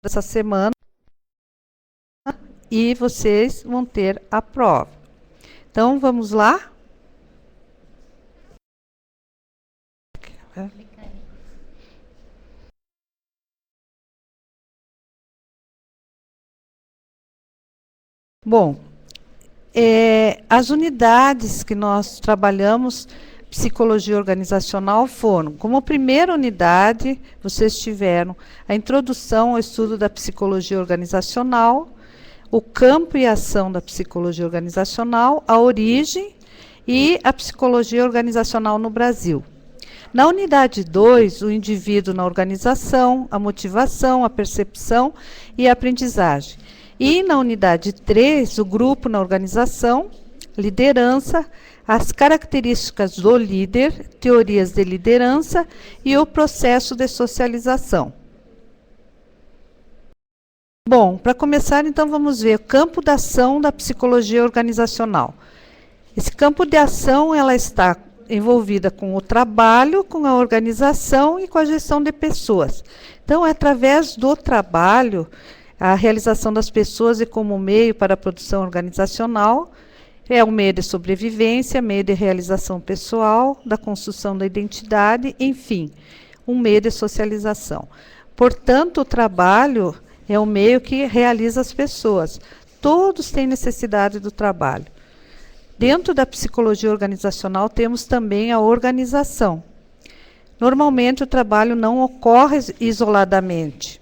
essa semana e vocês vão ter a prova. Então, vamos lá? Bom, as unidades que nós trabalhamos, psicologia organizacional, foram, como primeira unidade, vocês tiveram a introdução ao estudo da psicologia organizacional, o campo e ação da psicologia organizacional, a origem e a psicologia organizacional no Brasil. Na unidade 2, o indivíduo na organização, a motivação, a percepção e a aprendizagem. E na unidade 3, o grupo na organização, liderança, as características do líder, teorias de liderança e o processo de socialização. Bom, para começar, então, vamos ver o campo de ação da psicologia organizacional. Esse campo de ação, ela está envolvida com o trabalho, com a organização e com a gestão de pessoas. Então, é através do trabalho, a realização das pessoas e como meio para a produção organizacional, é um meio de sobrevivência, meio de realização pessoal, da construção da identidade, enfim, um meio de socialização. Portanto, o trabalho é o meio que realiza as pessoas. Todos têm necessidade do trabalho. Dentro da psicologia organizacional, temos também a organização. Normalmente, o trabalho não ocorre isoladamente.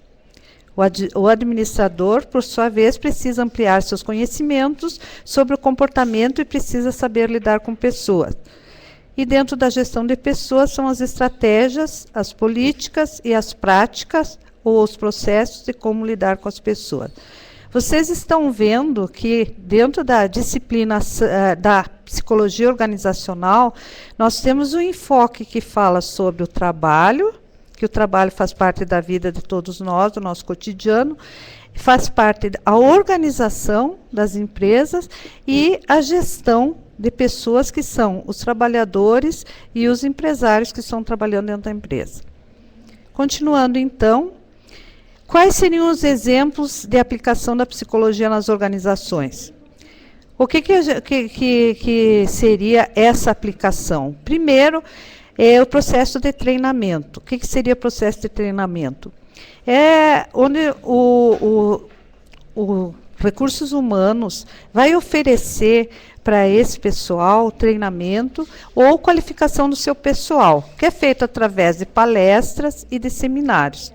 O administrador, por sua vez, precisa ampliar seus conhecimentos sobre o comportamento e precisa saber lidar com pessoas. E dentro da gestão de pessoas são as estratégias, as políticas e as práticas ou os processos de como lidar com as pessoas. Vocês estão vendo que dentro da disciplina da psicologia organizacional, nós temos um enfoque que fala sobre o trabalho, que o trabalho faz parte da vida de todos nós, do nosso cotidiano, faz parte da organização das empresas e a gestão de pessoas que são os trabalhadores e os empresários que estão trabalhando dentro da empresa. Continuando, então, quais seriam os exemplos de aplicação da psicologia nas organizações? O que seria essa aplicação? Primeiro, é o processo de treinamento. O que seria o processo de treinamento? É onde o recursos humanos vai oferecer para esse pessoal treinamento ou qualificação do seu pessoal, que é feito através de palestras e de seminários.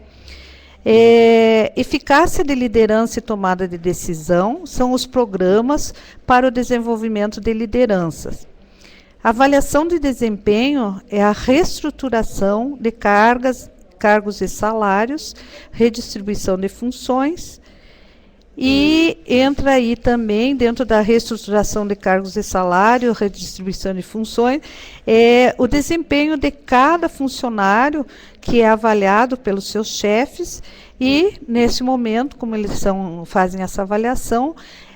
Eficácia de liderança e tomada de decisão são os programas para o desenvolvimento de lideranças. A avaliação de desempenho é a reestruturação de cargos e salários, redistribuição de funções, e entra aí também, dentro da reestruturação de cargos e salário, redistribuição de funções, o desempenho de cada funcionário que é avaliado pelos seus chefes e, nesse momento, como eles fazem essa avaliação,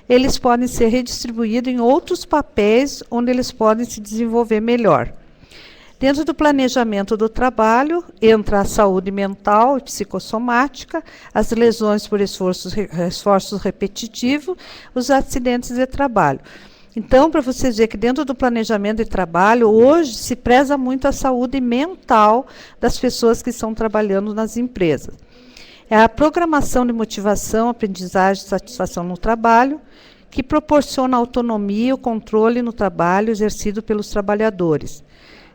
eles podem ser redistribuídos em outros papéis onde eles podem se desenvolver melhor. Dentro do planejamento do trabalho, entra a saúde mental e psicossomática, as lesões por esforços repetitivos, os acidentes de trabalho. Então, para vocês verem que dentro do planejamento de trabalho, hoje se preza muito a saúde mental das pessoas que estão trabalhando nas empresas. É a programação de motivação, aprendizagem e satisfação no trabalho, que proporciona autonomia e o controle no trabalho exercido pelos trabalhadores.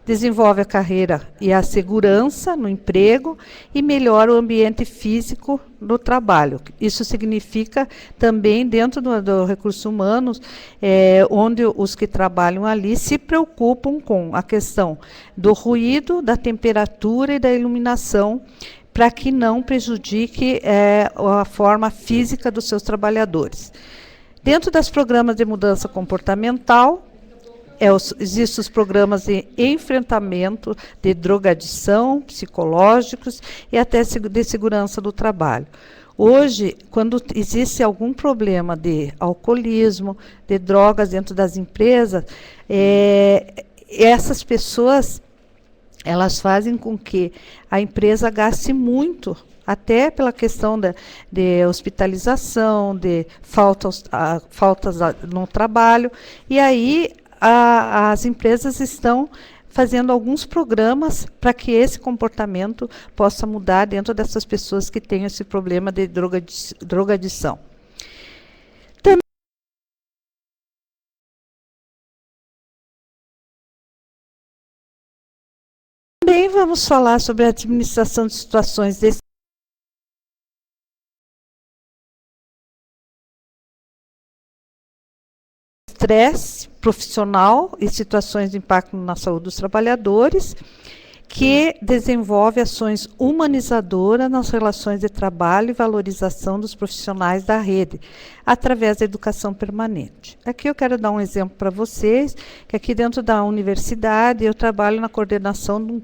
Desenvolve a carreira e a segurança no emprego e melhora o ambiente físico do trabalho. Isso significa também, dentro do recursos humanos, onde os que trabalham ali se preocupam com a questão do ruído, da temperatura e da iluminação, para que não prejudique a forma física dos seus trabalhadores. Dentro dos programas de mudança comportamental, existem os programas de enfrentamento de drogadição, psicológicos e até de segurança do trabalho. Hoje, quando existe algum problema de alcoolismo, de drogas dentro das empresas, essas pessoas elas fazem com que a empresa gaste muito até pela questão de hospitalização, de faltas no trabalho. E aí as empresas estão fazendo alguns programas para que esse comportamento possa mudar dentro dessas pessoas que têm esse problema de drogadição. Também vamos falar sobre a administração de situações de estresse profissional e situações de impacto na saúde dos trabalhadores, que desenvolve ações humanizadoras nas relações de trabalho e valorização dos profissionais da rede, através da educação permanente. Aqui eu quero dar um exemplo para vocês, que aqui dentro da universidade eu trabalho na coordenação de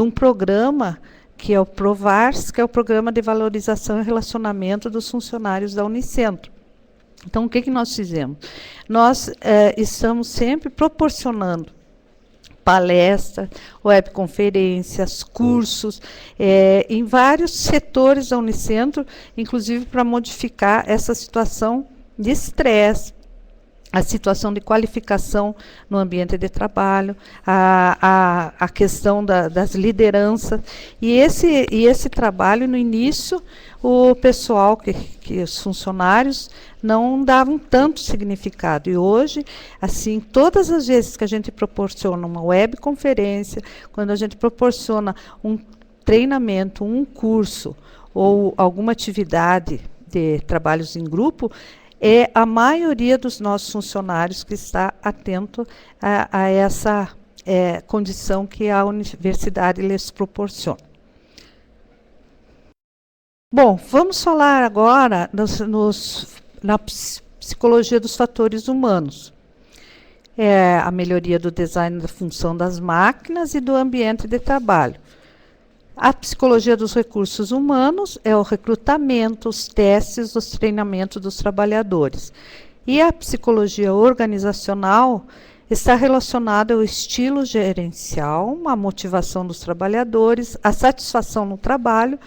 um programa, que é o PROVARS, que é o Programa de Valorização e Relacionamento dos Funcionários da Unicentro. Então, o que nós fizemos? Nós estamos sempre proporcionando palestras, webconferências, cursos, em vários setores da Unicentro, inclusive para modificar essa situação de estresse, a situação de qualificação no ambiente de trabalho, a questão das lideranças. E esse trabalho, no início, o pessoal, os funcionários, não davam tanto significado. E hoje, assim, todas as vezes que a gente proporciona uma webconferência, quando a gente proporciona um treinamento, um curso ou alguma atividade de trabalhos em grupo, a maioria dos nossos funcionários que está atento a essa condição que a universidade lhes proporciona. Bom, vamos falar agora na psicologia dos fatores humanos. A melhoria do design da função das máquinas e do ambiente de trabalho. A psicologia dos recursos humanos é o recrutamento, os testes, os treinamentos dos trabalhadores. E a psicologia organizacional está relacionada ao estilo gerencial, a motivação dos trabalhadores, a satisfação no trabalho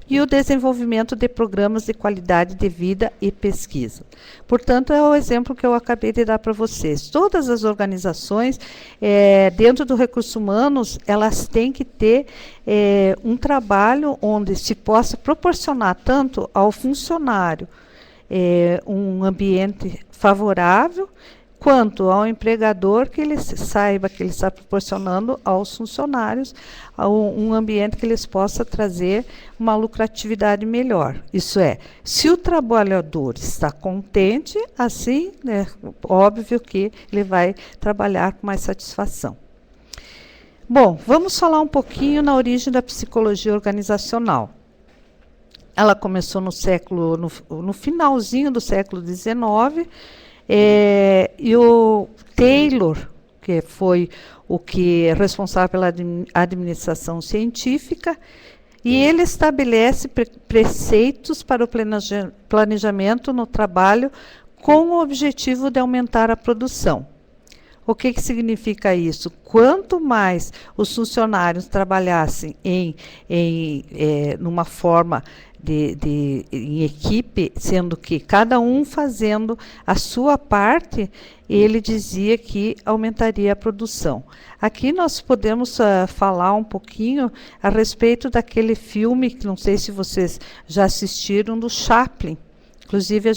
e o desenvolvimento de programas de qualidade de vida e pesquisa. Portanto, é o exemplo que eu acabei de dar para vocês. Todas as organizações, dentro do recursos humanos, elas têm que ter um trabalho onde se possa proporcionar tanto ao funcionário um ambiente favorável, quanto ao empregador, que ele saiba que ele está proporcionando aos funcionários um ambiente que eles possa trazer uma lucratividade melhor. Isso é, se o trabalhador está contente, assim, óbvio que ele vai trabalhar com mais satisfação. Bom, vamos falar um pouquinho na origem da psicologia organizacional. Ela começou no finalzinho do século XIX, e o Taylor, que foi o que é responsável pela administração científica, e ele estabelece preceitos para o planejamento no trabalho com o objetivo de aumentar a produção. O que significa isso? Quanto mais os funcionários trabalhassem numa forma em equipe, sendo que cada um fazendo a sua parte, ele dizia que aumentaria a produção. Aqui nós podemos falar um pouquinho a respeito daquele filme, que não sei se vocês já assistiram, do Chaplin. Inclusive, a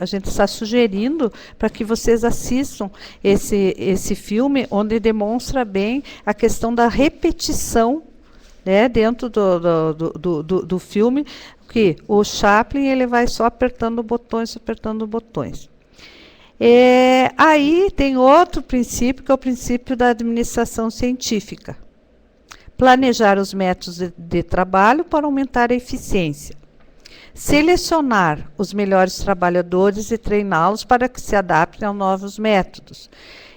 gente está sugerindo para que vocês assistam esse filme, onde demonstra bem a questão da repetição, dentro do filme, que o Chaplin ele vai só apertando botões. Aí tem outro princípio, que é o princípio da administração científica. Planejar os métodos de trabalho para aumentar a eficiência. Selecionar os melhores trabalhadores e treiná-los para que se adaptem aos novos métodos.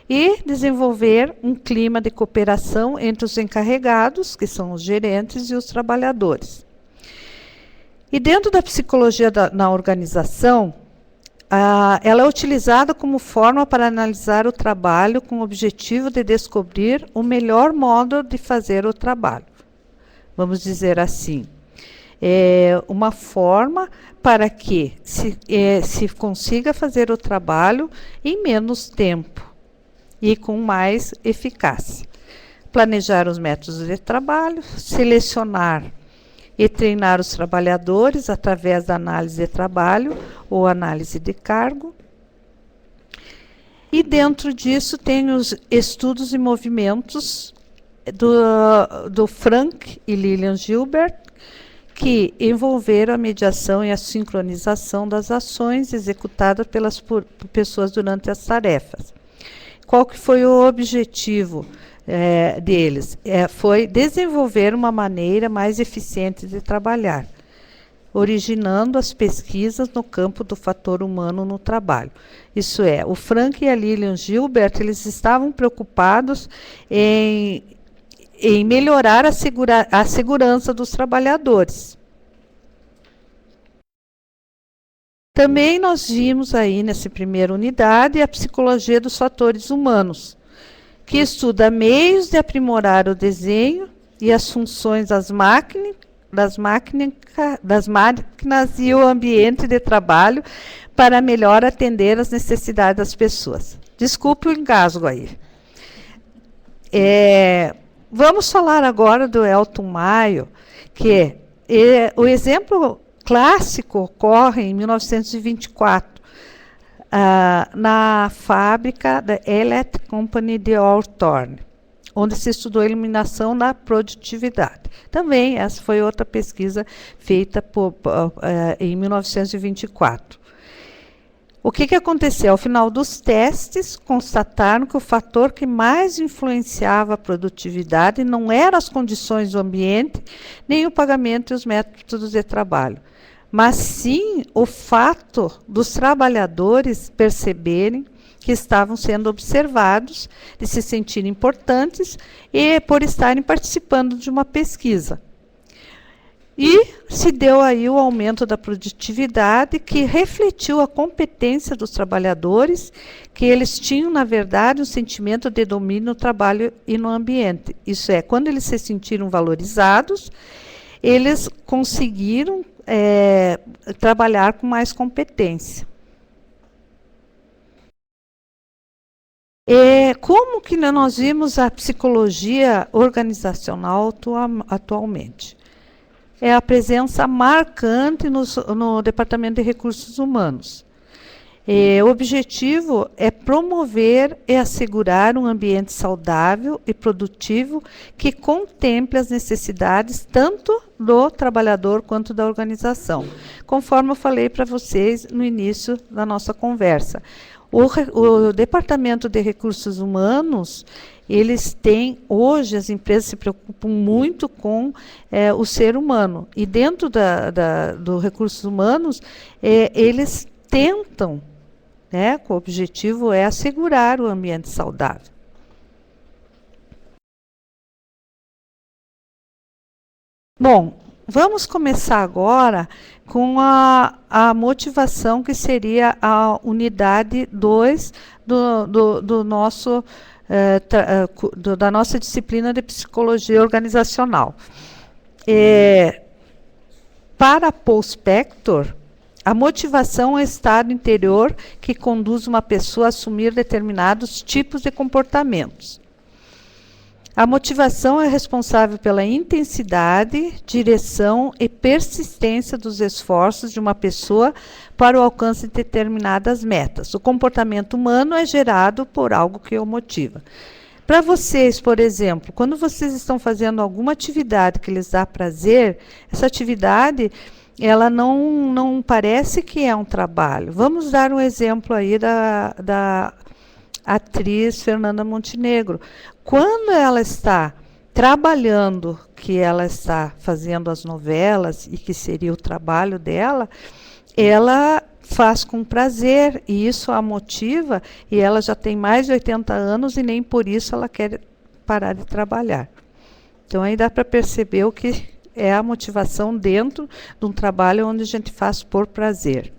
E desenvolver um clima de cooperação entre os encarregados, que são os gerentes, e os trabalhadores. E dentro da psicologia na organização, ela é utilizada como forma para analisar o trabalho com o objetivo de descobrir o melhor modo de fazer o trabalho. vamos dizer assim. É uma forma para que se consiga fazer o trabalho em menos tempo e com mais eficácia. Planejar os métodos de trabalho, selecionar e treinar os trabalhadores através da análise de trabalho ou análise de cargo. E dentro disso tem os estudos e movimentos do Frank e Lillian Gilbert, que envolveram a mediação e a sincronização das ações executadas pelas pessoas durante as tarefas. Qual que foi o objetivo deles? Foi desenvolver uma maneira mais eficiente de trabalhar, originando as pesquisas no campo do fator humano no trabalho. Isso é, o Frank e a Lillian Gilbert, eles estavam preocupados em melhorar a segurança dos trabalhadores. Também nós vimos aí nessa primeira unidade a psicologia dos fatores humanos, que estuda meios de aprimorar o desenho e as funções das máquinas e o ambiente de trabalho para melhor atender às necessidades das pessoas. Desculpe o engasgo aí. Vamos falar agora do Elton Mayo, que o exemplo clássico ocorre em 1924, na fábrica da Electric Company de Hawthorne, onde se estudou a eliminação da produtividade. Também essa foi outra pesquisa feita em 1924. O que aconteceu? Ao final dos testes, constataram que o fator que mais influenciava a produtividade não eram as condições do ambiente, nem o pagamento e os métodos de trabalho, mas sim o fato dos trabalhadores perceberem que estavam sendo observados, de se sentirem importantes e por estarem participando de uma pesquisa. E se deu aí o aumento da produtividade, que refletiu a competência dos trabalhadores, que eles tinham, na verdade, um sentimento de domínio no trabalho e no ambiente. Isso é, quando eles se sentiram valorizados, eles conseguiram trabalhar com mais competência. Como que nós vimos a psicologia organizacional atualmente? É a presença marcante no Departamento de Recursos Humanos. O objetivo é promover e assegurar um ambiente saudável e produtivo que contemple as necessidades tanto do trabalhador quanto da organização, conforme eu falei para vocês no início da nossa conversa. O Departamento de Recursos Humanos, eles têm, hoje as empresas se preocupam muito com o ser humano. E dentro do Recursos Humanos, eles tentam, o objetivo é assegurar o ambiente saudável. Bom, vamos começar agora com a motivação, que seria a unidade 2 da nossa disciplina de psicologia organizacional. Para Paul Spector, a motivação é o estado interior que conduz uma pessoa a assumir determinados tipos de comportamentos. A motivação é responsável pela intensidade, direção e persistência dos esforços de uma pessoa para o alcance de determinadas metas. O comportamento humano é gerado por algo que o motiva. Para vocês, por exemplo, quando vocês estão fazendo alguma atividade que lhes dá prazer, essa atividade, ela não parece que é um trabalho. Vamos dar um exemplo aí da atriz Fernanda Montenegro. Quando ela está trabalhando, que ela está fazendo as novelas e que seria o trabalho dela, ela faz com prazer e isso a motiva, e ela já tem mais de 80 anos e nem por isso ela quer parar de trabalhar. Então aí dá para perceber o que é a motivação dentro de um trabalho onde a gente faz por prazer.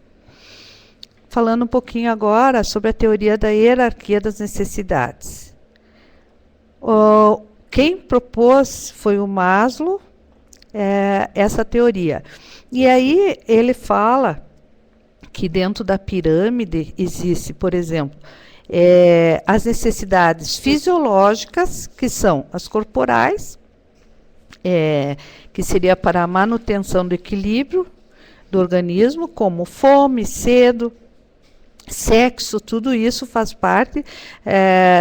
Falando um pouquinho agora sobre a teoria da hierarquia das necessidades. Quem propôs foi o Maslow, essa teoria. E aí ele fala que dentro da pirâmide existe, por exemplo, as necessidades fisiológicas, que são as corporais, que seria para a manutenção do equilíbrio do organismo, como fome, sede, sexo, tudo isso faz parte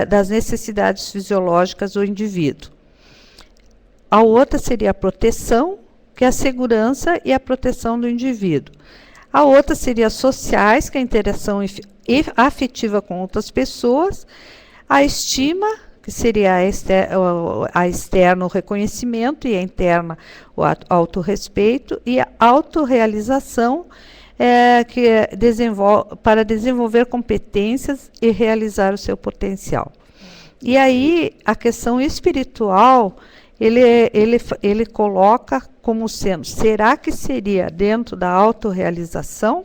das necessidades fisiológicas do indivíduo. A outra seria a proteção, que é a segurança e a proteção do indivíduo. A outra seria sociais, que é a interação afetiva com outras pessoas. A estima, que seria a externa o reconhecimento e a interna o autorrespeito. E a autorrealização, para desenvolver competências e realizar o seu potencial. E aí, a questão espiritual, ele coloca como sendo, será que seria dentro da autorrealização?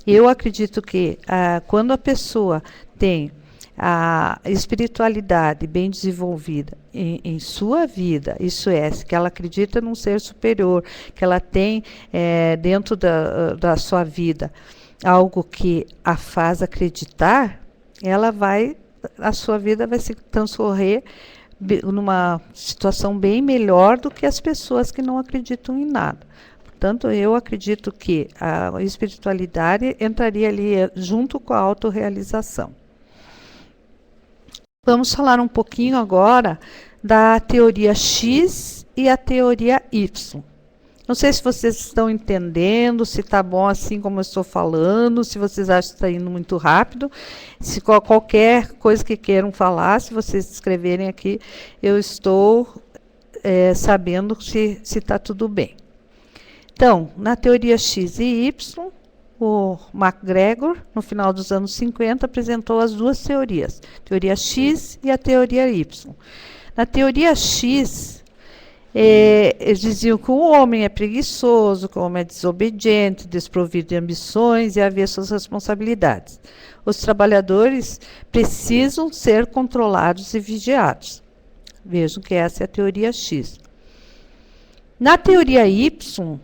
Eu acredito que quando a pessoa tem a espiritualidade bem desenvolvida em sua vida, isso é, que ela acredita num ser superior, que ela tem dentro da sua vida algo que a faz acreditar, a sua vida vai se transcorrer numa situação bem melhor do que as pessoas que não acreditam em nada. Portanto, eu acredito que a espiritualidade entraria ali junto com a autorrealização. Vamos falar um pouquinho agora da teoria X e a teoria Y. Não sei se vocês estão entendendo, se está bom assim como eu estou falando, se vocês acham que está indo muito rápido. Se qualquer coisa que queiram falar, se vocês escreverem aqui, eu estou sabendo se está tudo bem. Então, na teoria X e Y, o MacGregor, no final dos anos 50, apresentou as duas teorias, a teoria X e a teoria Y. Na teoria X, eles diziam que o homem é preguiçoso, que o homem é desobediente, desprovido de ambições e avesso às responsabilidades. Os trabalhadores precisam ser controlados e vigiados. Vejam que essa é a teoria X. Na teoria Y,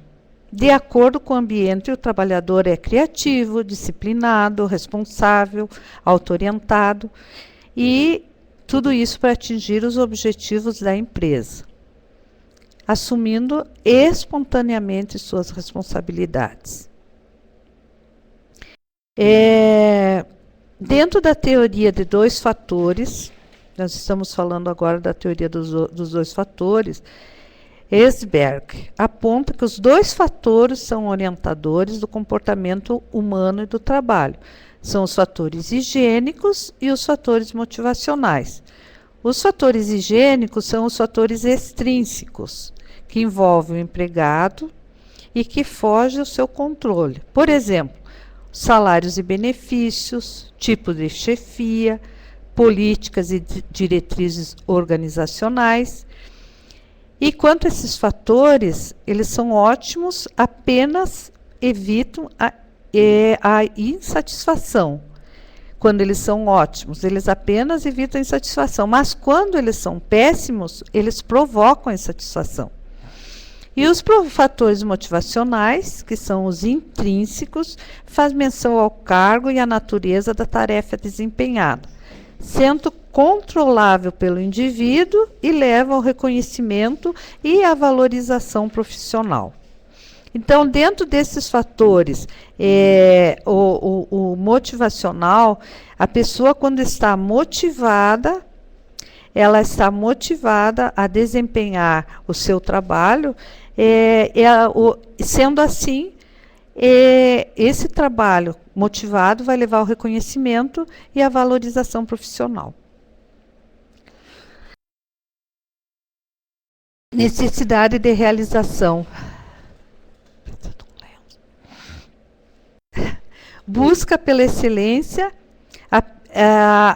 de acordo com o ambiente, o trabalhador é criativo, disciplinado, responsável, auto-orientado e tudo isso para atingir os objetivos da empresa, assumindo espontaneamente suas responsabilidades. Dentro da teoria de dois fatores, nós estamos falando agora da teoria dos dois fatores, Esberg aponta que os dois fatores são orientadores do comportamento humano e do trabalho. São os fatores higiênicos e os fatores motivacionais. Os fatores higiênicos são os fatores extrínsecos, que envolvem o empregado e que fogem ao seu controle. Por exemplo, salários e benefícios, tipo de chefia, políticas e diretrizes organizacionais. E quanto a esses fatores, eles são ótimos, apenas evitam a insatisfação. Quando eles são ótimos, eles apenas evitam a insatisfação. Mas quando eles são péssimos, eles provocam a insatisfação. E os fatores motivacionais, que são os intrínsecos, fazem menção ao cargo e à natureza da tarefa desempenhada, sendo controlável pelo indivíduo e leva ao reconhecimento e à valorização profissional. Então, dentro desses fatores, o motivacional, a pessoa quando está motivada, ela está motivada a desempenhar o seu trabalho, sendo assim, esse trabalho motivado vai levar ao reconhecimento e à valorização profissional. Necessidade de realização. Busca pela excelência.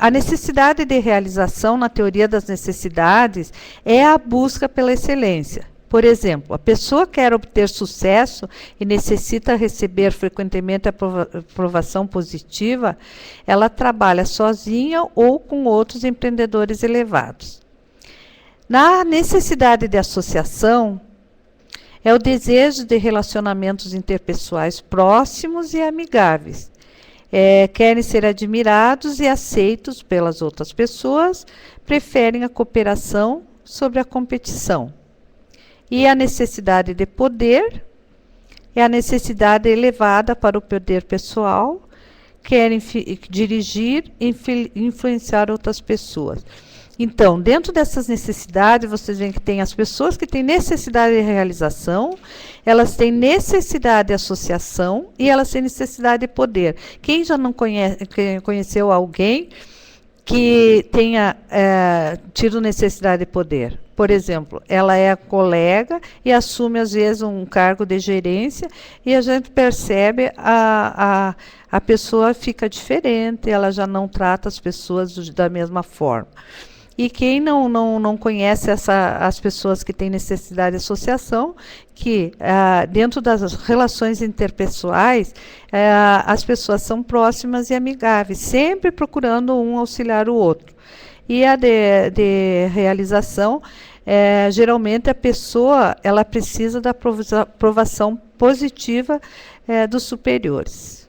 A necessidade de realização, na teoria das necessidades, é a busca pela excelência. Por exemplo, a pessoa quer obter sucesso e necessita receber frequentemente a aprovação positiva, ela trabalha sozinha ou com outros empreendedores elevados. Na necessidade de associação, É o desejo de relacionamentos interpessoais próximos e amigáveis. Querem ser admirados e aceitos pelas outras pessoas, preferem a cooperação sobre a competição. E a necessidade de poder é a necessidade elevada para o poder pessoal, querem dirigir e influenciar outras pessoas. Então, dentro dessas necessidades, vocês veem que tem as pessoas que têm necessidade de realização, elas têm necessidade de associação e elas têm necessidade de poder. Quem já não conheceu alguém que tenha tido necessidade de poder? Por exemplo, ela é colega e assume, às vezes, um cargo de gerência e a gente percebe a pessoa fica diferente, ela já não trata as pessoas da mesma forma. E quem não conhece as pessoas que têm necessidade de associação, que dentro das relações interpessoais, as pessoas são próximas e amigáveis, sempre procurando um auxiliar o outro. E a de realização, geralmente a pessoa ela precisa da aprovação positiva dos superiores.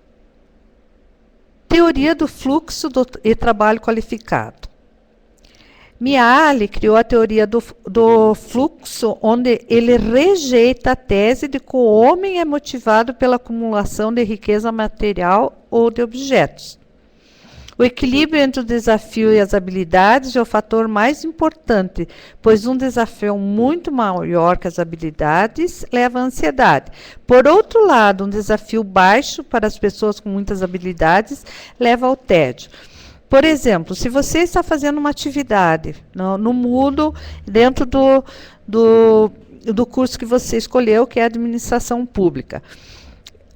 Teoria do fluxo e trabalho qualificado. Mihaly criou a teoria do fluxo, onde ele rejeita a tese de que o homem é motivado pela acumulação de riqueza material ou de objetos. O equilíbrio entre o desafio e as habilidades é o fator mais importante, pois um desafio muito maior que as habilidades leva à ansiedade. Por outro lado, um desafio baixo para as pessoas com muitas habilidades leva ao tédio. Por exemplo, se você está fazendo uma atividade no Moodle, dentro do curso que você escolheu, que é administração pública,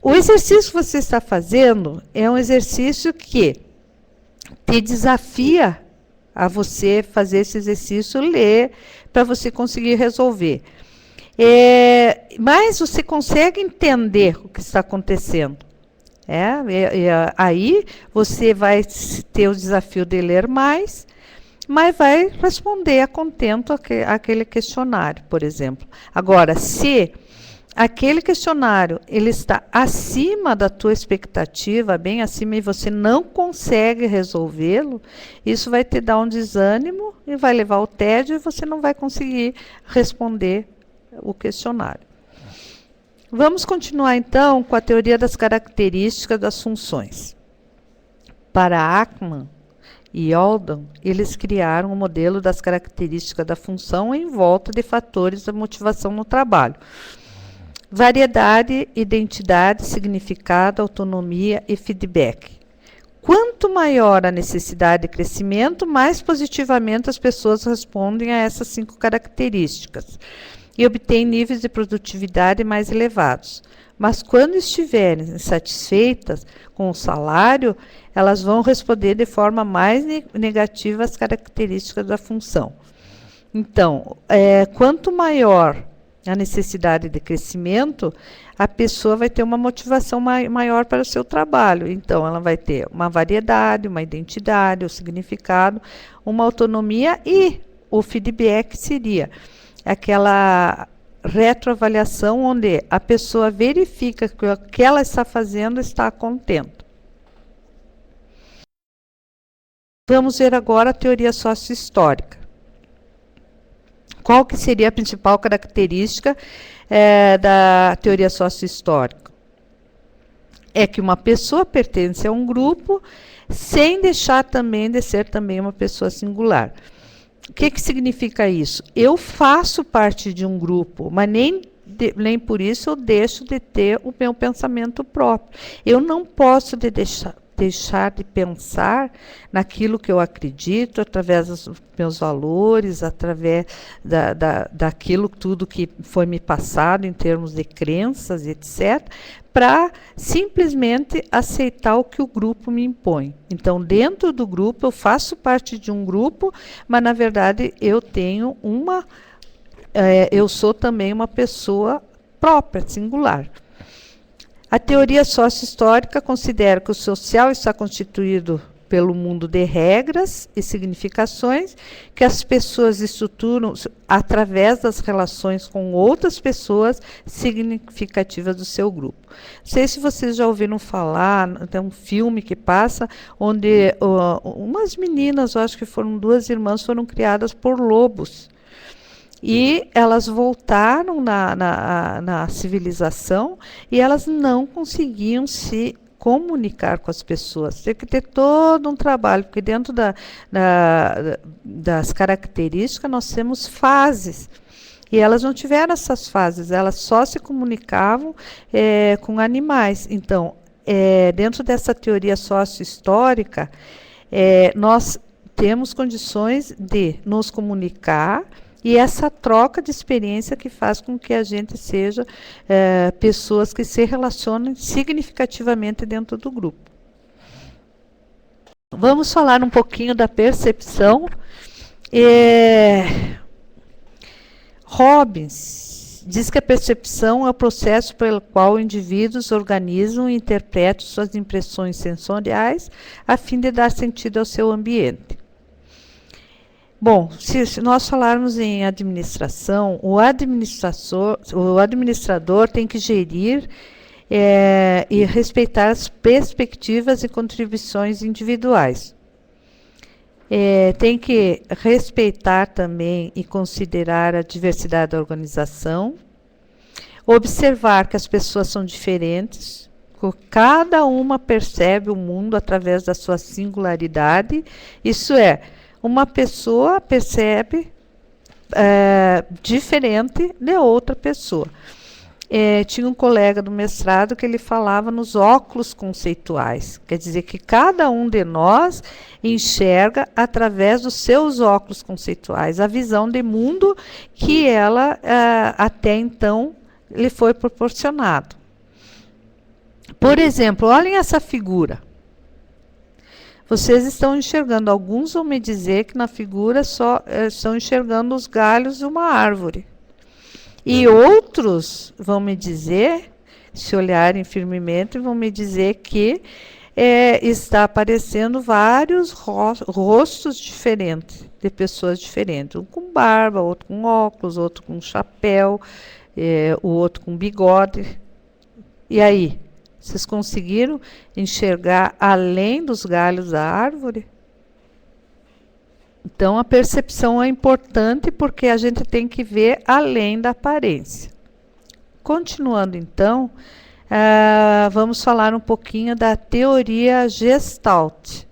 o exercício que você está fazendo é um exercício que te desafia a você fazer esse exercício, ler, para você conseguir resolver. Mas você consegue entender o que está acontecendo. Aí você vai ter o desafio de ler mais, mas vai responder a contento aquele questionário, por exemplo. Agora, se aquele questionário ele está acima da tua expectativa, bem acima, e você não consegue resolvê-lo, isso vai te dar um desânimo e vai levar ao tédio e você não vai conseguir responder o questionário. Vamos continuar, então, com a teoria das características das funções. Para Ackman e Oldham, eles criaram um modelo das características da função em volta de fatores da motivação no trabalho. Variedade, identidade, significado, autonomia e feedback. Quanto maior a necessidade de crescimento, mais positivamente as pessoas respondem a essas 5 características e obtêm níveis de produtividade mais elevados. Mas quando estiverem insatisfeitas com o salário, elas vão responder de forma mais negativa às características da função. Então, quanto maior a necessidade de crescimento, a pessoa vai ter uma motivação maior para o seu trabalho. Então, ela vai ter uma variedade, uma identidade, um significado, uma autonomia e o feedback seria aquela retroavaliação onde a pessoa verifica que o que ela está fazendo está contente. Vamos ver agora a teoria sócio-histórica. Qual que seria a principal característica da teoria sócio-histórica? É que uma pessoa pertence a um grupo sem deixar também de ser também uma pessoa singular. O que significa isso? Eu faço parte de um grupo, mas nem por isso eu deixo de ter o meu pensamento próprio. Eu não posso deixar de pensar naquilo que eu acredito, através dos meus valores, através daquilo tudo que foi me passado em termos de crenças, etc., para simplesmente aceitar o que o grupo me impõe. Então, dentro do grupo, eu faço parte de um grupo, mas, na verdade, eu tenho eu sou também uma pessoa própria, singular. A teoria sócio-histórica considera que o social está constituído pelo mundo de regras e significações que as pessoas estruturam através das relações com outras pessoas significativas do seu grupo. Não sei se vocês já ouviram falar, tem um filme que passa onde umas meninas, eu acho que foram 2 irmãs, foram criadas por lobos. E elas voltaram na civilização e elas não conseguiam se comunicar com as pessoas. Tem que ter todo um trabalho, porque dentro das características nós temos fases. E elas não tiveram essas fases, elas só se comunicavam com animais. Então, dentro dessa teoria sócio-histórica, nós temos condições de nos comunicar e essa troca de experiência que faz com que a gente seja pessoas que se relacionem significativamente dentro do grupo. Vamos falar um pouquinho da percepção. Robbins diz que a percepção é o processo pelo qual indivíduos organizam e interpretam suas impressões sensoriais a fim de dar sentido ao seu ambiente. Bom, se nós falarmos em administração, o administrador tem que gerir e respeitar as perspectivas e contribuições individuais. Tem que respeitar também e considerar a diversidade da organização, observar que as pessoas são diferentes, cada uma percebe o mundo através da sua singularidade, isso é, uma pessoa percebe diferente de outra pessoa. Tinha um colega do mestrado que ele falava nos óculos conceituais. Quer dizer que cada um de nós enxerga através dos seus óculos conceituais a visão de mundo que ela até então lhe foi proporcionado. Por exemplo, olhem essa figura. Vocês estão enxergando, alguns vão me dizer que na figura só estão enxergando os galhos de uma árvore. E outros vão me dizer, se olharem firmemente, vão me dizer que está aparecendo vários rostos diferentes, de pessoas diferentes. Um com barba, outro com óculos, outro com chapéu, o outro com bigode. E aí? Vocês conseguiram enxergar além dos galhos da árvore? Então, a percepção é importante porque a gente tem que ver além da aparência. Continuando, então, vamos falar um pouquinho da teoria Gestalt.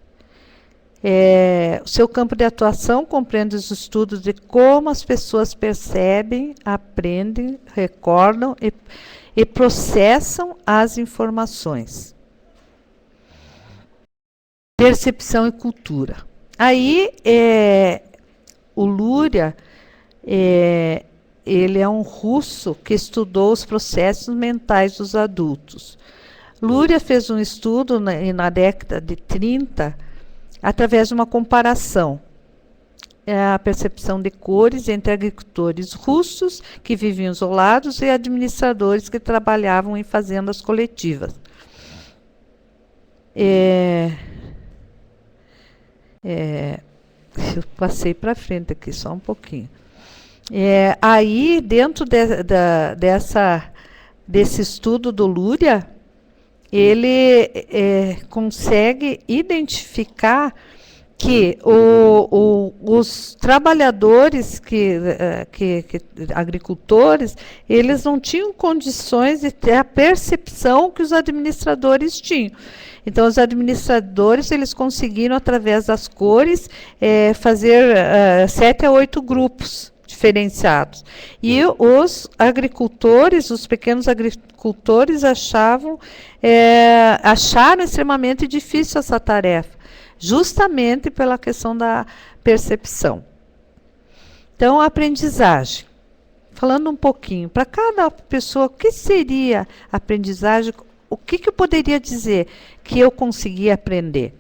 O seu campo de atuação compreende os estudos de como as pessoas percebem, aprendem, recordam e processam as informações. Percepção e cultura. Aí, o Luria, ele é um russo que estudou os processos mentais dos adultos. Luria fez um estudo na década de 30, através de uma comparação. A percepção de cores entre agricultores russos que viviam isolados e administradores que trabalhavam em fazendas coletivas. Eu passei para frente aqui só um pouquinho. Aí, dentro desse estudo do Luria, ele consegue identificar que os trabalhadores, agricultores, eles não tinham condições de ter a percepção que os administradores tinham. Então, os administradores, eles conseguiram, através das cores, fazer 7 a 8 grupos diferenciados. E os agricultores, os pequenos agricultores, acharam extremamente difícil essa tarefa, justamente pela questão da percepção. Então, a aprendizagem. Falando um pouquinho, para cada pessoa, o que seria aprendizagem? O que eu poderia dizer que eu consegui aprender?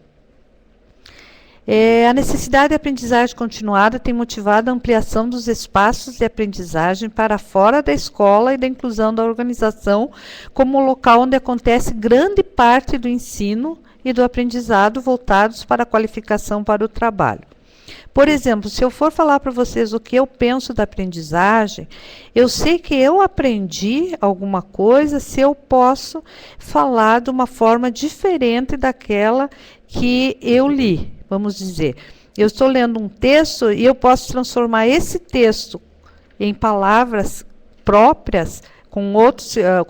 A necessidade de aprendizagem continuada tem motivado a ampliação dos espaços de aprendizagem para fora da escola e da inclusão da organização como local onde acontece grande parte do ensino e do aprendizado voltados para a qualificação para o trabalho. Por exemplo, se eu for falar para vocês o que eu penso da aprendizagem, eu sei que eu aprendi alguma coisa se eu posso falar de uma forma diferente daquela que eu li, vamos dizer. Eu estou lendo um texto e eu posso transformar esse texto em palavras próprias, com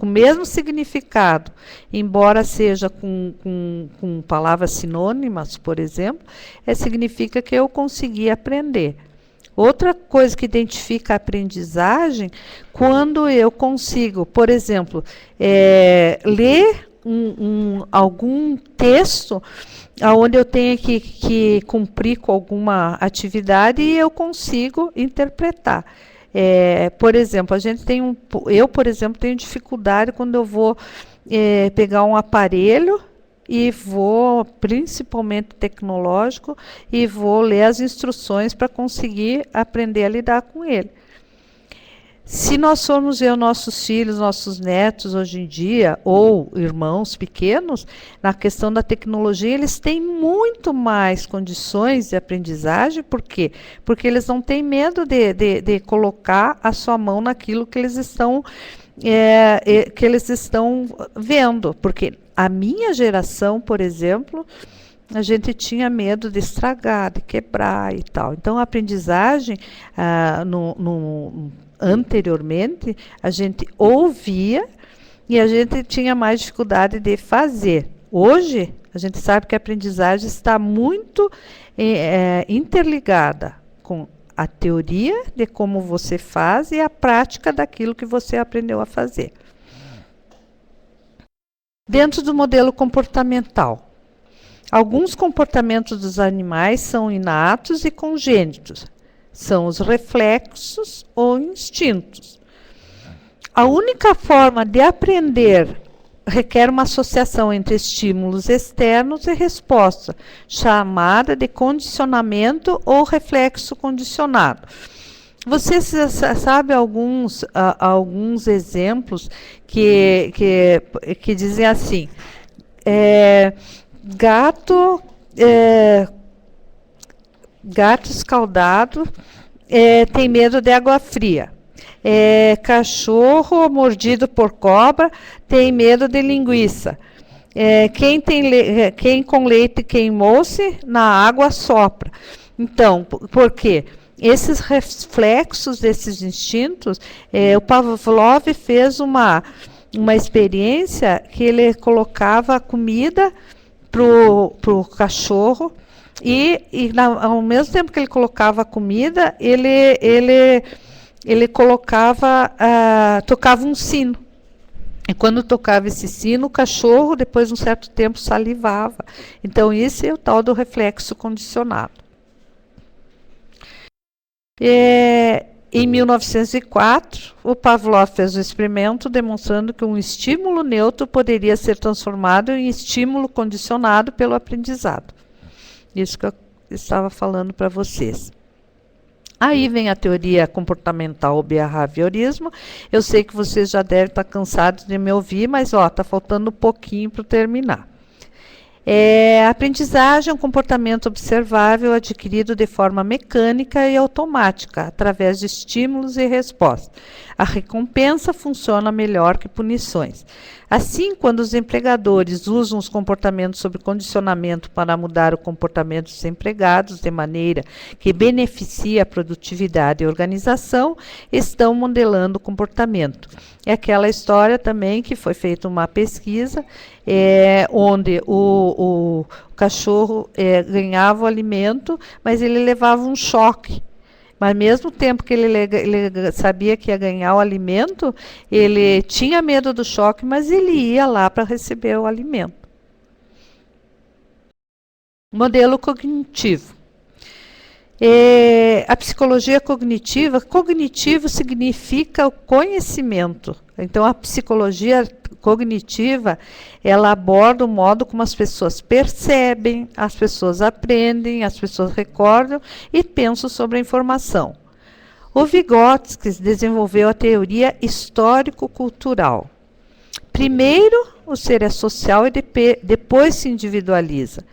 o mesmo significado, embora seja com palavras sinônimas, por exemplo, significa que eu consegui aprender. Outra coisa que identifica a aprendizagem, quando eu consigo, por exemplo, ler algum texto onde eu tenho que cumprir com alguma atividade e eu consigo interpretar. Por exemplo, eu, por exemplo, tenho dificuldade quando eu vou pegar um aparelho e vou, principalmente tecnológico, e vou ler as instruções para conseguir aprender a lidar com ele. Se nós formos ver nossos filhos, nossos netos hoje em dia, ou irmãos pequenos, na questão da tecnologia, eles têm muito mais condições de aprendizagem. Por quê? Porque eles não têm medo de colocar a sua mão naquilo que eles estão vendo. Porque a minha geração, por exemplo, a gente tinha medo de estragar, de quebrar e tal. Então, a aprendizagem, anteriormente, a gente ouvia e a gente tinha mais dificuldade de fazer. Hoje, a gente sabe que a aprendizagem está muito interligada com a teoria de como você faz e a prática daquilo que você aprendeu a fazer. Dentro do modelo comportamental, alguns comportamentos dos animais são inatos e congênitos. São os reflexos ou instintos. A única forma de aprender requer uma associação entre estímulos externos e resposta, chamada de condicionamento ou reflexo condicionado. Você sabe alguns exemplos que dizem assim: gato escaldado tem medo de água fria. Cachorro mordido por cobra tem medo de linguiça. Quem com leite queimou-se, na água sopra. Então, por quê? Esses reflexos desses instintos, o Pavlov fez uma experiência que ele colocava comida pro cachorro e ao mesmo tempo que ele colocava a comida, ele tocava um sino. E quando tocava esse sino, o cachorro, depois de um certo tempo, salivava. Então, esse é o tal do reflexo condicionado. Em 1904, o Pavlov fez o experimento demonstrando que um estímulo neutro poderia ser transformado em estímulo condicionado pelo aprendizado. Isso que eu estava falando para vocês. Aí vem a teoria comportamental, o behaviorismo. Eu sei que vocês já devem estar cansados de me ouvir, mas está faltando um pouquinho para terminar. A aprendizagem é um comportamento observável adquirido de forma mecânica e automática, através de estímulos e respostas. A recompensa funciona melhor que punições. Assim, quando os empregadores usam os comportamentos sob condicionamento para mudar o comportamento dos empregados de maneira que beneficia a produtividade e a organização, estão modelando o comportamento. É aquela história também que foi feita uma pesquisa onde o cachorro ganhava o alimento, mas ele levava um choque. Mas ao mesmo tempo que ele sabia que ia ganhar o alimento, ele tinha medo do choque, mas ele ia lá para receber o alimento. Modelo cognitivo. A psicologia cognitiva, cognitivo significa o conhecimento. Então, a psicologia cognitiva, ela aborda o modo como as pessoas percebem, as pessoas aprendem, as pessoas recordam e pensam sobre a informação. O Vygotsky desenvolveu a teoria histórico-cultural. Primeiro, o ser é social e depois se individualiza.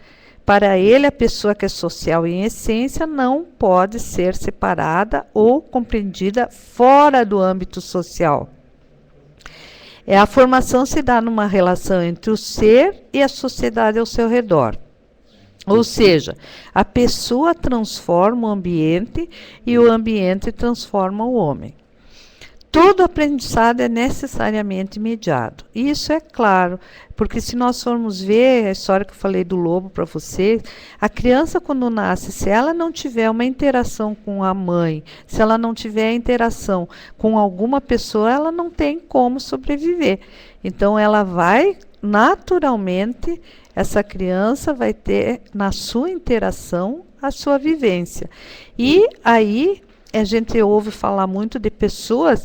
Para ele, a pessoa que é social em essência não pode ser separada ou compreendida fora do âmbito social. A formação se dá numa relação entre o ser e a sociedade ao seu redor. Ou seja, a pessoa transforma o ambiente e o ambiente transforma o homem. Todo aprendizado é necessariamente mediado. E isso é claro, porque se nós formos ver a história que eu falei do lobo para vocês, a criança quando nasce, se ela não tiver uma interação com a mãe, se ela não tiver interação com alguma pessoa, ela não tem como sobreviver. Então ela vai, naturalmente, essa criança vai ter na sua interação a sua vivência. E aí a gente ouve falar muito de pessoas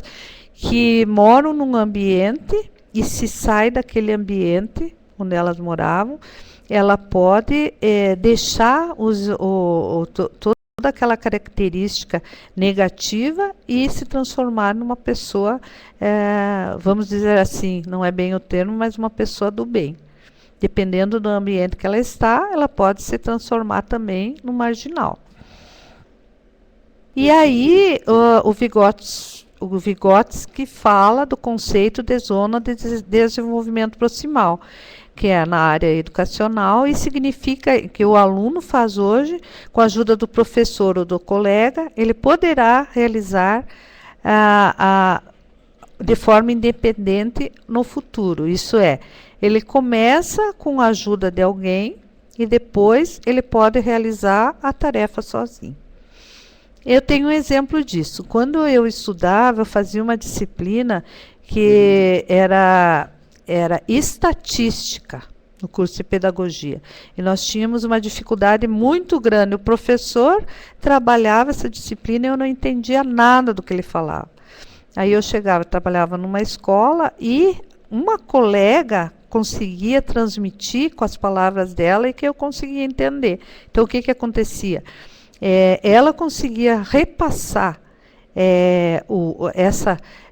que moram num ambiente e se sai daquele ambiente onde elas moravam, ela pode deixar toda aquela característica negativa e se transformar numa pessoa, vamos dizer assim, não é bem o termo, mas uma pessoa do bem. Dependendo do ambiente que ela está, ela pode se transformar também no marginal. E aí, o Vygotsky fala do conceito de zona de desenvolvimento proximal, que é na área educacional, e significa que o aluno faz hoje, com a ajuda do professor ou do colega, ele poderá realizar de forma independente no futuro. Isso é, ele começa com a ajuda de alguém e depois ele pode realizar a tarefa sozinho. Eu tenho um exemplo disso. Quando eu estudava, eu fazia uma disciplina que era estatística no curso de pedagogia. E nós tínhamos uma dificuldade muito grande. O professor trabalhava essa disciplina e eu não entendia nada do que ele falava. Aí eu trabalhava numa escola e uma colega conseguia transmitir com as palavras dela e que eu conseguia entender. Então, o que acontecia? Ela conseguia repassar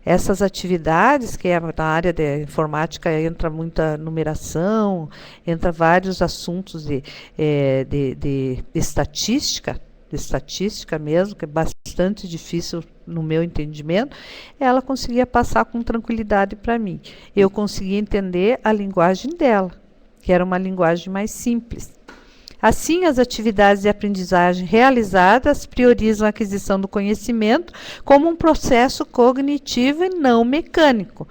essas atividades, que na área de informática entra muita numeração, entra vários assuntos de estatística mesmo, que é bastante difícil no meu entendimento, ela conseguia passar com tranquilidade para mim. Eu conseguia entender a linguagem dela, que era uma linguagem mais simples. Assim, as atividades de aprendizagem realizadas priorizam a aquisição do conhecimento como um processo cognitivo e não mecânico.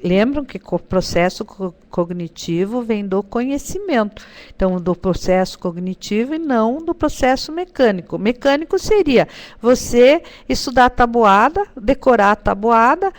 Lembram que o processo cognitivo vem do conhecimento, então do processo cognitivo e não do processo mecânico. Mecânico seria você estudar a tabuada, decorar a tabuada,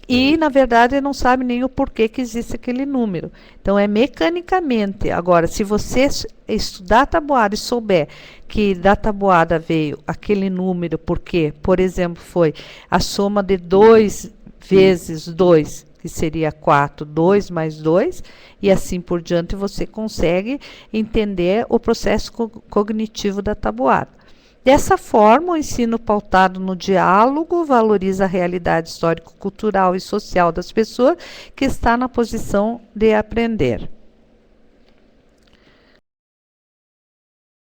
e, na verdade, não sabe nem o porquê que existe aquele número. Então, é mecanicamente. Agora, se você estudar a tabuada e souber que da tabuada veio aquele número, porque, por exemplo, foi a soma de 2 vezes 2, que seria 4, 2 mais 2, e assim por diante, você consegue entender o processo cognitivo da tabuada. Dessa forma, o ensino pautado no diálogo valoriza a realidade histórico-cultural e social das pessoas que está na posição de aprender.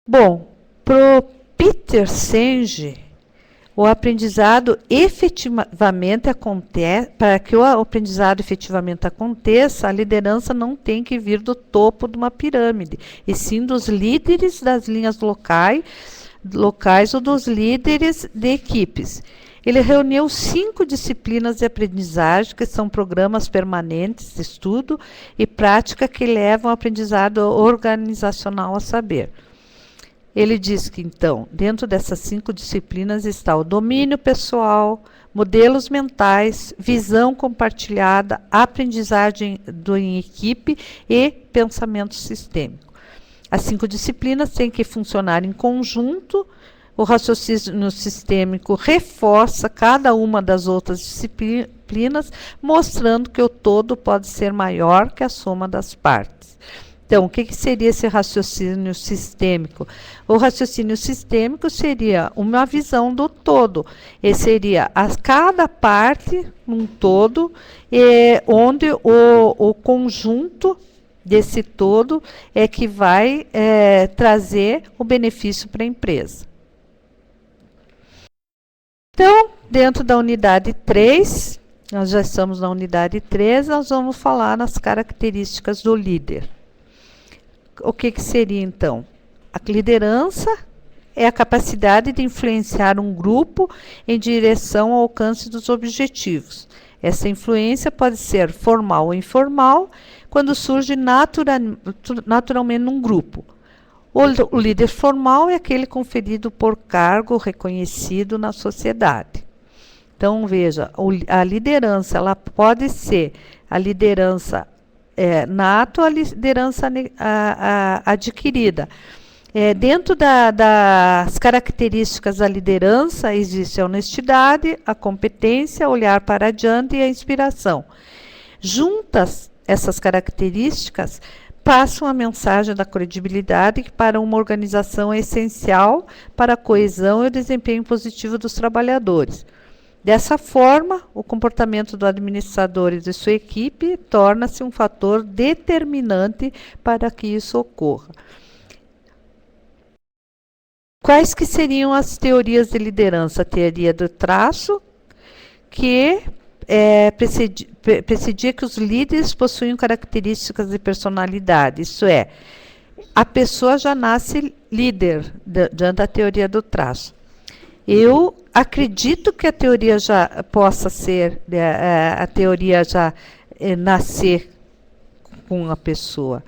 Bom, para o Peter Senge, o aprendizado efetivamente acontece, para que o aprendizado efetivamente aconteça, a liderança não tem que vir do topo de uma pirâmide, e sim dos líderes das linhas locais ou dos líderes de equipes. Ele reuniu 5 disciplinas de aprendizagem, que são programas permanentes de estudo e prática que levam ao aprendizado organizacional a saber. Ele diz que, então, dentro dessas 5 disciplinas está o domínio pessoal, modelos mentais, visão compartilhada, aprendizagem em equipe e pensamento sistêmico. As 5 disciplinas têm que funcionar em conjunto. O raciocínio sistêmico reforça cada uma das outras disciplinas, mostrando que o todo pode ser maior que a soma das partes. Então, o que, que seria esse raciocínio sistêmico? O raciocínio sistêmico seria uma visão do todo. E seria cada parte, um todo, onde o conjunto desse todo é que vai trazer o benefício para a empresa. Então, dentro da unidade 3, nós já estamos na unidade 3, nós vamos falar nas características do líder. O que, que seria, então? A liderança é a capacidade de influenciar um grupo em direção ao alcance dos objetivos. Essa influência pode ser formal ou informal, quando surge naturalmente num grupo. O líder formal é aquele conferido por cargo reconhecido na sociedade. Então, veja, a liderança ela pode ser a liderança nato, a liderança adquirida. Dentro das características da liderança, existe a honestidade, a competência, olhar para adiante e a inspiração. Juntas essas características, passam a mensagem da credibilidade que para uma organização é essencial para a coesão e o desempenho positivo dos trabalhadores. Dessa forma, o comportamento do administrador e de sua equipe torna-se um fator determinante para que isso ocorra. Quais que seriam as teorias de liderança? A teoria do traço, que precedia que os líderes possuem características de personalidade, isso é, a pessoa já nasce líder diante da teoria do traço. Eu acredito que a teoria já possa ser, nascer com a pessoa.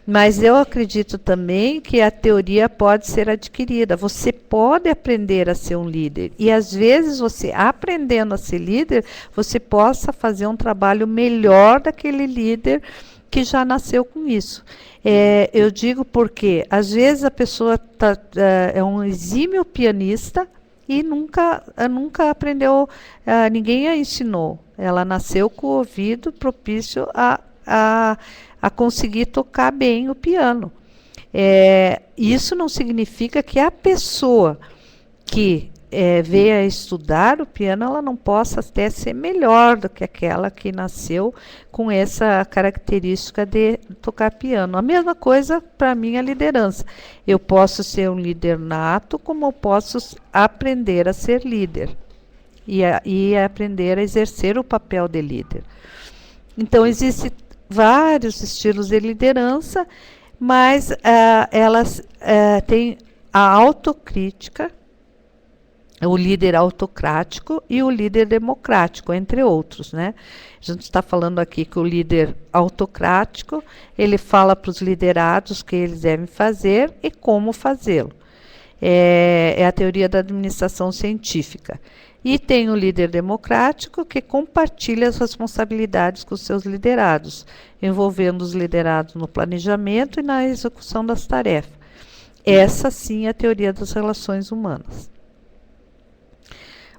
Mas eu acredito também que a teoria pode ser adquirida. Você pode aprender a ser um líder. E às vezes você, aprendendo a ser líder, você possa fazer um trabalho melhor daquele líder que já nasceu com isso. Eu digo porque às vezes a pessoa é um exímio pianista, e nunca aprendeu, ninguém a ensinou. Ela nasceu com o ouvido propício a conseguir tocar bem o piano. Isso não significa que a pessoa que veio a estudar o piano, ela não possa até ser melhor do que aquela que nasceu com essa característica de tocar piano. A mesma coisa para mim a liderança. Eu posso ser um líder nato, como eu posso aprender a ser líder e aprender a exercer o papel de líder. Então, existem vários estilos de liderança, mas elas têm a autocrítica, o líder autocrático e o líder democrático, entre outros, né? A gente está falando aqui que o líder autocrático, ele fala para os liderados o que eles devem fazer e como fazê-lo. É a teoria da administração científica. E tem o líder democrático, que compartilha as responsabilidades com os seus liderados, envolvendo os liderados no planejamento e na execução das tarefas. Essa, sim, é a teoria das relações humanas.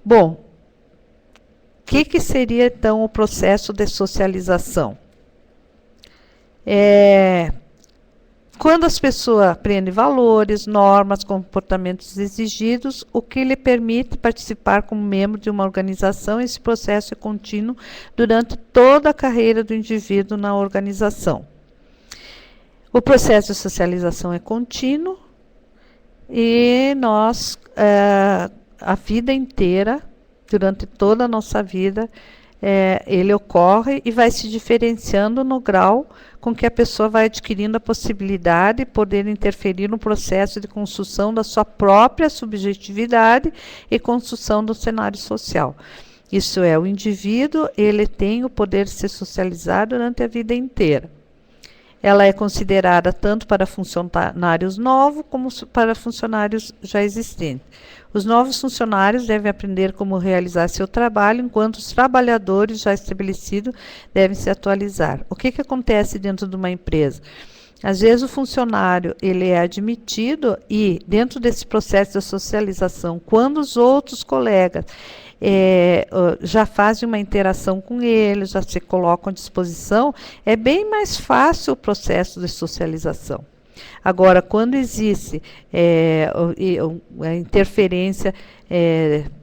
Bom, o que seria, então, o processo de socialização? Quando as pessoas aprendem valores, normas, comportamentos exigidos, o que lhe permite participar como membro de uma organização, esse processo é contínuo durante toda a carreira do indivíduo na organização. O processo de socialização é contínuo e nós, a vida inteira, durante toda a nossa vida, ele ocorre e vai se diferenciando no grau com que a pessoa vai adquirindo a possibilidade de poder interferir no processo de construção da sua própria subjetividade e construção do cenário social. Isso é, o indivíduo, ele tem o poder de se socializar durante a vida inteira. Ela é considerada tanto para funcionários novos como para funcionários já existentes. Os novos funcionários devem aprender como realizar seu trabalho, enquanto os trabalhadores já estabelecidos devem se atualizar. O que acontece dentro de uma empresa? Às vezes o funcionário ele é admitido e, dentro desse processo de socialização, quando os outros colegas já fazem uma interação com eles, já se colocam à disposição, é bem mais fácil o processo de socialização. Agora, quando existe a interferência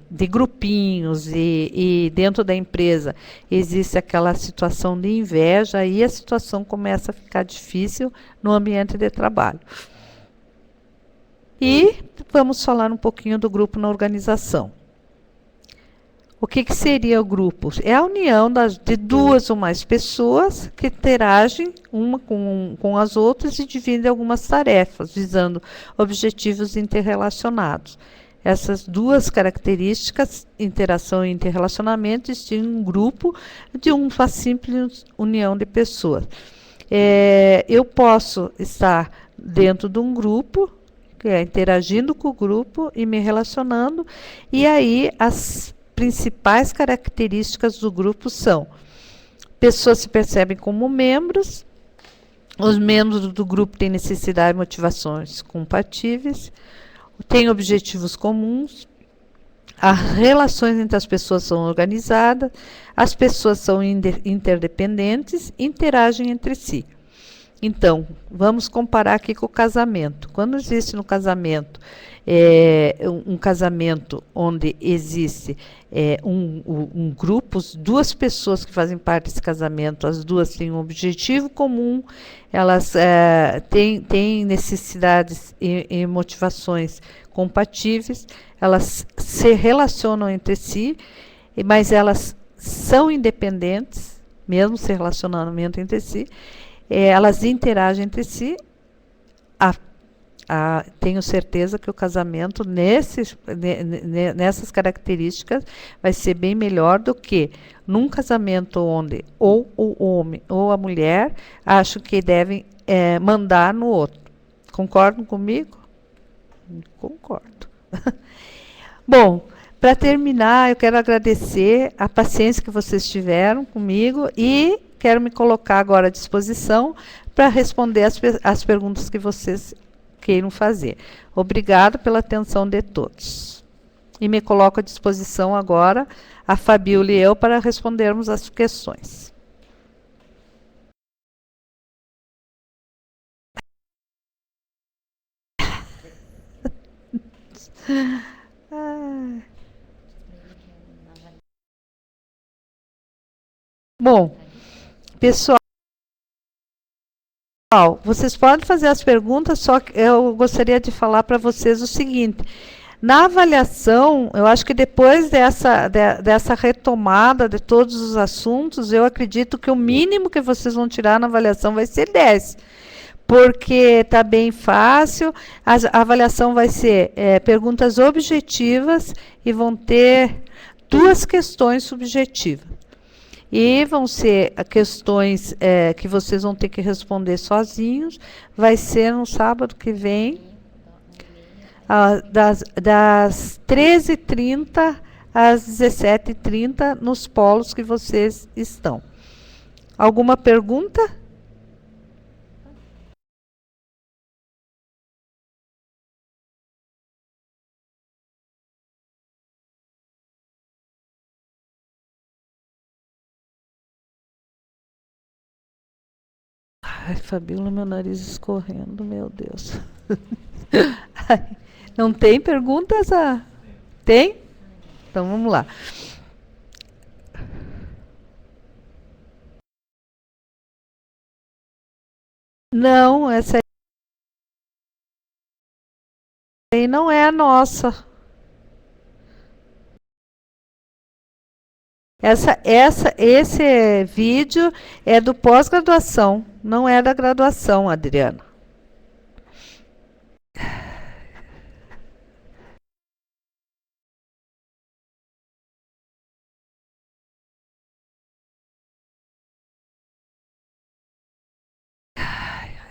de grupinhos e dentro da empresa existe aquela situação de inveja, aí a situação começa a ficar difícil no ambiente de trabalho. E vamos falar um pouquinho do grupo na organização. O que seria o grupo? É a união de duas ou mais pessoas que interagem uma com as outras e dividem algumas tarefas, visando objetivos interrelacionados. Essas duas características, interação e interrelacionamento, distinguem um grupo de uma simples união de pessoas. Eu posso estar dentro de um grupo, interagindo com o grupo e me relacionando, e aí as principais características do grupo são: pessoas se percebem como membros, os membros do grupo têm necessidades e motivações compatíveis, têm objetivos comuns, as relações entre as pessoas são organizadas, as pessoas são interdependentes, interagem entre si. Então, vamos comparar aqui com o casamento. Quando existe no casamento um casamento onde existe um grupo, duas pessoas que fazem parte desse casamento, as duas têm um objetivo comum, elas têm necessidades e motivações compatíveis, elas se relacionam entre si, mas elas são independentes, mesmo se relacionando entre si, elas interagem entre si. Tenho certeza que o casamento nessas características vai ser bem melhor do que num casamento onde ou o homem ou a mulher acham que devem mandar no outro. Concordam comigo? Concordo. Bom, para terminar, eu quero agradecer a paciência que vocês tiveram comigo e quero me colocar agora à disposição para responder as perguntas que vocês queiram fazer. Obrigado pela atenção de todos. E me coloco à disposição agora, a Fabíola e eu, para respondermos as questões. Bom, pessoal, vocês podem fazer as perguntas, só que eu gostaria de falar para vocês o seguinte: na avaliação, eu acho que depois dessa retomada de todos os assuntos, eu acredito que o mínimo que vocês vão tirar na avaliação vai ser 10, porque está bem fácil, a avaliação vai ser perguntas objetivas e vão ter 2 questões subjetivas. E vão ser questões que vocês vão ter que responder sozinhos. Vai ser no sábado que vem, das 13h30 às 17h30, nos polos que vocês estão. Alguma pergunta? Ai, Fabíola, meu nariz escorrendo, meu Deus. Não tem perguntas? Tem? Então vamos lá. Não, essa aí não é a nossa. Esse vídeo é do pós-graduação, não é da graduação, Adriana.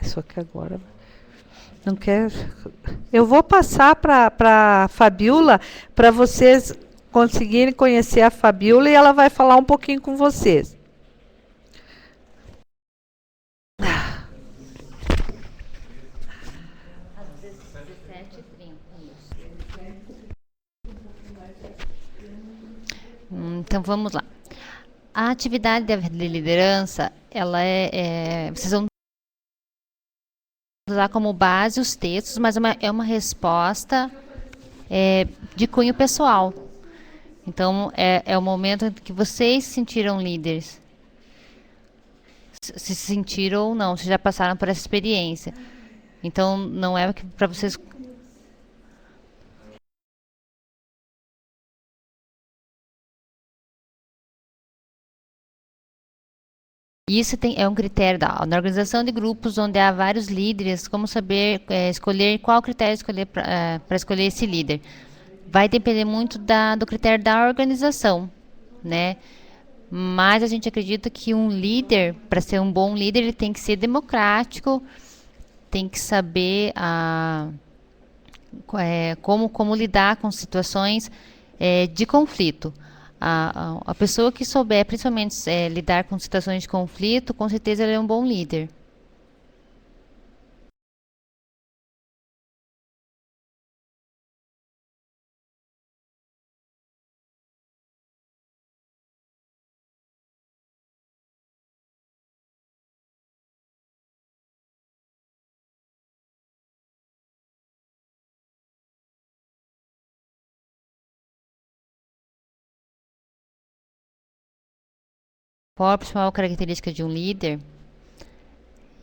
Isso aqui agora. Não quer. Eu vou passar para a Fabíola para vocês conseguirem conhecer a Fabíola e ela vai falar um pouquinho com vocês. Então, vamos lá. A atividade de liderança, ela vocês vão usar como base os textos, mas é uma resposta de cunho pessoal. Então, é o momento em que vocês se sentiram líderes. Se sentiram ou não, se já passaram por essa experiência. Então, não é para vocês. Isso é um critério na organização de grupos onde há vários líderes, como saber escolher qual critério escolher para escolher esse líder. Vai depender muito do critério da organização, né? Mas a gente acredita que um líder, para ser um bom líder, ele tem que ser democrático, tem que saber como lidar com situações de conflito. A pessoa que souber, principalmente, lidar com situações de conflito, com certeza ele é um bom líder. Qual a principal característica de um líder?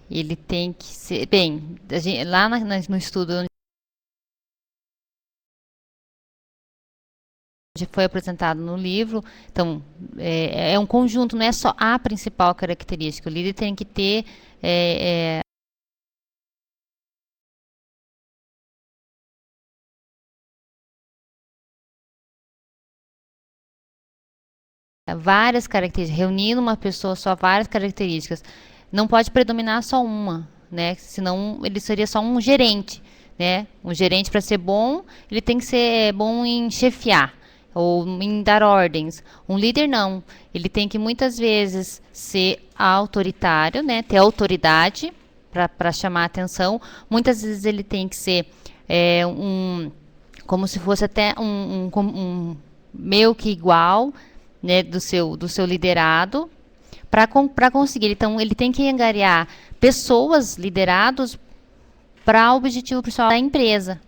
Ele tem que ser. Bem, lá no estudo onde foi apresentado no livro, então, é um conjunto, não é só a principal característica. O líder tem que ter várias características, reunindo uma pessoa só várias características. Não pode predominar só uma, né? Senão ele seria só um gerente, né? Um gerente, para ser bom, ele tem que ser bom em chefiar ou em dar ordens. Um líder não, ele tem que muitas vezes ser autoritário, né? Ter autoridade para chamar a atenção. Muitas vezes ele tem que ser como se fosse até um meio que igual, né, do seu liderado, para conseguir. Então, ele tem que angariar pessoas liderados para o objetivo principal da empresa.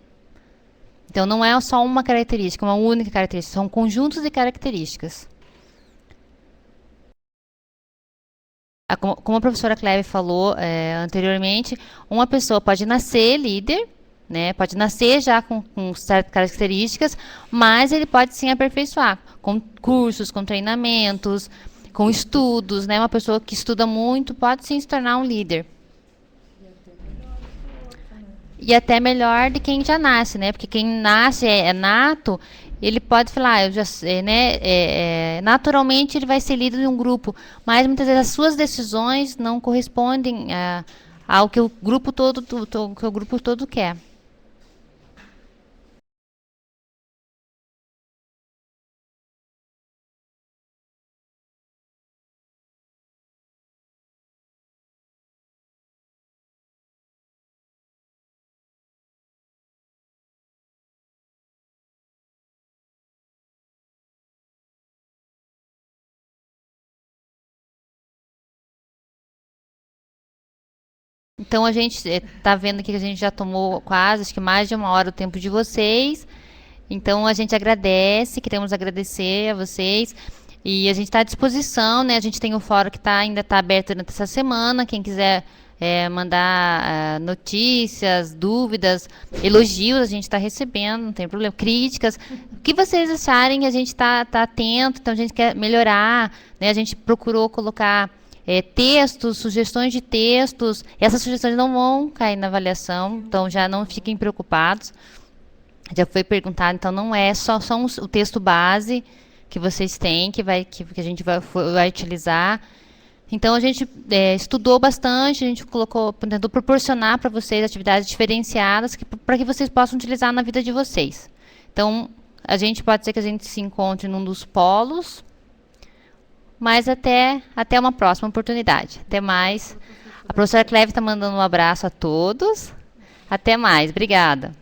Então, não é só uma característica, uma única característica, são conjuntos de características. Como a professora Cleve falou anteriormente, uma pessoa pode nascer líder, né? Pode nascer já com certas características, mas ele pode sim aperfeiçoar com cursos, com treinamentos, com estudos, né? Uma pessoa que estuda muito pode sim se tornar um líder. E até melhor de quem já nasce, né? Porque quem nasce é nato, ele pode falar, eu já sei, né? Naturalmente ele vai ser líder de um grupo, mas muitas vezes as suas decisões não correspondem ao que o grupo todo quer. Então a gente está vendo aqui que a gente já tomou quase, acho que mais de uma hora o tempo de vocês. Então a gente agradece, queremos agradecer a vocês. E a gente está à disposição, né? A gente tem o fórum que ainda está aberto durante essa semana. Quem quiser mandar notícias, dúvidas, elogios, a gente está recebendo, não tem problema. Críticas. O que vocês acharem, a gente está atento, então a gente quer melhorar, né? A gente procurou colocar textos, sugestões de textos. Essas sugestões não vão cair na avaliação, então já não fiquem preocupados. Já foi perguntado, então não é só o texto base que vocês têm, que a gente vai utilizar. Então a gente estudou bastante, a gente tentou proporcionar para vocês atividades diferenciadas para que vocês possam utilizar na vida de vocês. Então, pode ser que a gente se encontre num dos polos, mas até uma próxima oportunidade. Até mais. A professora Cleve está mandando um abraço a todos. Até mais. Obrigada.